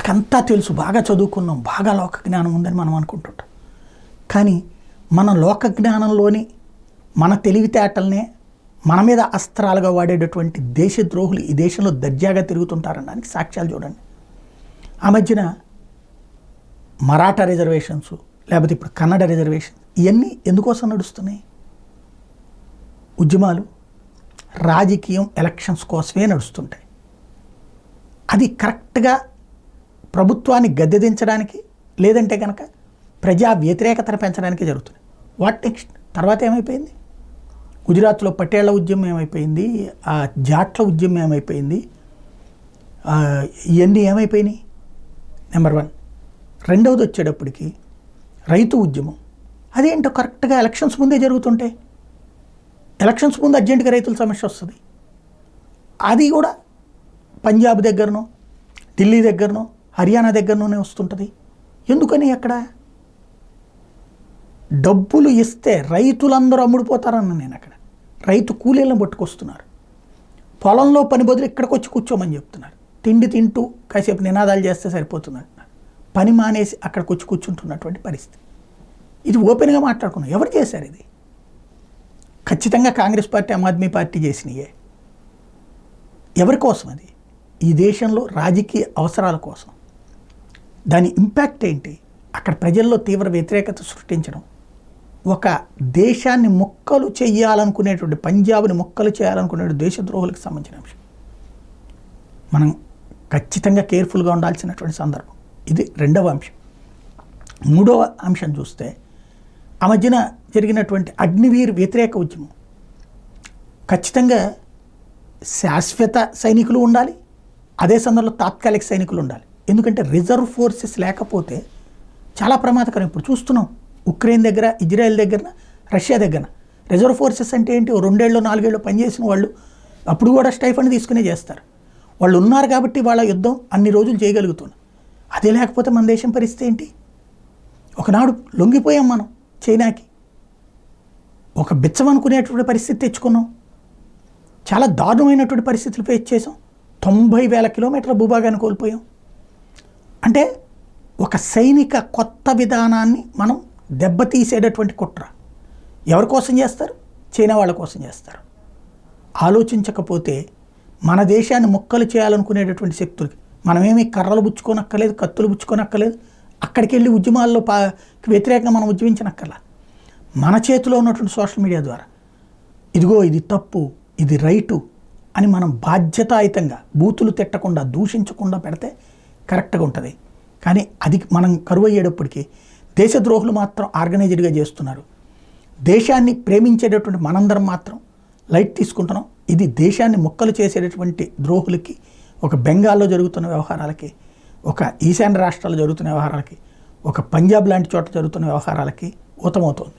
మనకంతా తెలుసు, బాగా చదువుకున్నాం, బాగా లోక జ్ఞానం ఉందని మనం అనుకుంటుంటాం. కానీ మన లోక జ్ఞానంలోని మన తెలివితేటలనే మన మీద అస్త్రాలుగా వాడేటటువంటి దేశద్రోహులు ఈ దేశంలో దర్జాగా తిరుగుతుంటారనడానికి సాక్ష్యాలు చూడండి. ఆ మధ్యన మరాఠా రిజర్వేషన్స్, లేకపోతే ఇప్పుడు కన్నడ రిజర్వేషన్, ఇవన్నీ ఎందుకోసం నడుస్తున్నాయి? ఉద్యమాలు, రాజకీయం, ఎలక్షన్స్ కోసమే నడుస్తుంటాయి. అది కరెక్ట్గా ప్రభుత్వాన్ని గద్దెదించడానికి, లేదంటే కనుక ప్రజా వ్యతిరేకతను పెంచడానికి జరుగుతుంది. What next? తర్వాత ఏమైపోయింది? గుజరాత్లో పటేళ్ల ఉద్యమం ఏమైపోయింది, ఆ జాట్ల ఉద్యమం ఏమైపోయింది, ఇవన్నీ ఏమైపోయినాయి? నెంబర్ 1. రెండవది వచ్చేటప్పటికి రైతు ఉద్యమం. అదేంటో కరెక్ట్గా ఎలక్షన్స్ ముందే జరుగుతుంటే, ఎలక్షన్స్ ముందు అర్జెంటుగా రైతుల సమస్య వస్తుంది. అది కూడా పంజాబ్ దగ్గరనో, ఢిల్లీ దగ్గరనో, హర్యానా దగ్గరనోనే వస్తుంటుంది. ఎందుకని? అక్కడ డబ్బులు ఇస్తే రైతులందరూ అమ్ముడిపోతారన్న నేను అక్కడ. రైతు కూలీలను పట్టుకొస్తున్నారు, పొలంలో పని బదులు ఇక్కడికి వచ్చి కూర్చోమని చెప్తున్నారు. తిండి తింటూ కాసేపు నినాదాలు చేస్తే సరిపోతుంది అంటున్నారు. పని మానేసి అక్కడికి వచ్చి కూర్చుంటున్నటువంటి పరిస్థితి. ఇది ఓపెన్గా మాట్లాడుకున్నాం. ఎవరు చేశారు ఇది? ఖచ్చితంగా కాంగ్రెస్ పార్టీ, ఆమ్ ఆద్మీ పార్టీ చేసినయే. ఎవరి కోసం అది? ఈ దేశంలో రాజకీయ అవసరాల కోసం. దాని ఇంపాక్ట్ ఏంటి? అక్కడ ప్రజల్లో తీవ్ర వ్యతిరేకత సృష్టించడం, ఒక దేశాన్ని ముక్కలు చేయాలనుకునేటువంటి, పంజాబ్ని ముక్కలు చేయాలనుకునే దేశద్రోహులకు సంబంధించిన అంశం. మనం ఖచ్చితంగా కేర్ఫుల్గా ఉండాల్సినటువంటి సందర్భం. ఇది రెండవ అంశం. మూడవ అంశం చూస్తే, ఆ మధ్యన జరిగినటువంటి అగ్నివీర్ వ్యతిరేక ఉద్యమం. ఖచ్చితంగా శాశ్వత సైనికులు ఉండాలి, అదే సందర్భంలో తాత్కాలిక సైనికులు ఉండాలి. ఎందుకంటే రిజర్వ్ ఫోర్సెస్ లేకపోతే చాలా ప్రమాదకరం. ఇప్పుడు చూస్తున్నాం, ఉక్రెయిన్ దగ్గర, ఇజ్రాయెల్ దగ్గర, రష్యా దగ్గర రిజర్వ్ ఫోర్సెస్ అంటే ఏంటి? 2 ఏళ్ళు 4 ఏళ్ళు పనిచేసిన వాళ్ళు అప్పుడు కూడా స్టైఫండ్ తీసుకునే చేస్తారు. వాళ్ళు ఉన్నారు కాబట్టి వాళ్ళ యుద్ధం అన్ని రోజులు చేయగలుగుతున్నారు. అదే లేకపోతే మన దేశం పరిస్థితి ఏంటి? ఒకనాడు లొంగిపోయాం మనం చైనాకి, ఒక బిచ్చం అనుకునేటువంటి పరిస్థితి తెచ్చుకున్నాం. చాలా దారుణమైనటువంటి పరిస్థితులు ఫేస్ చేసాం. 90,000 కిలోమీటర్ల భూభాగాన్ని కోల్పోయాం. అంటే ఒక సైనిక కొత్త విధానాన్ని మనం దెబ్బతీసేటటువంటి కుట్ర ఎవరి కోసం చేస్తారు? చైనా వాళ్ళ కోసం చేస్తారు. ఆలోచించకపోతే మన దేశాన్ని ముక్కలు చేయాలనుకునేటటువంటి శక్తులకి మనమేమి కర్రలు పుచ్చుకోనక్కర్లేదు, కత్తులు పుచ్చుకోనక్కర్లేదు, అక్కడికి వెళ్ళి ఉద్యమాల్లో వ్యతిరేకంగా మనం ఉద్యమించనక్కర్లా. మన చేతిలో ఉన్నటువంటి సోషల్ మీడియా ద్వారా ఇదిగో ఇది తప్పు, ఇది రైటు అని మనం బాధ్యతాయుతంగా బూతులు తిట్టకుండా, దూషించకుండా పెడితే కరెక్ట్గా ఉంటుంది. కానీ అది మనం కరువు అయ్యేటప్పటికీ దేశద్రోహులు మాత్రం ఆర్గనైజ్డ్గా చేస్తున్నారు. దేశాన్ని ప్రేమించేటటువంటి మనందరం మాత్రం లైట్ తీసుకుంటున్నాం. ఇది దేశాన్ని ముక్కలు చేసేటటువంటి ద్రోహులకి, ఒక బెంగాల్లో జరుగుతున్న వ్యవహారాలకి, ఒక ఈశాన్య రాష్ట్రాల్లో జరుగుతున్న వ్యవహారాలకి, ఒక పంజాబ్ లాంటి చోట జరుగుతున్న వ్యవహారాలకి ఊతమవుతోంది.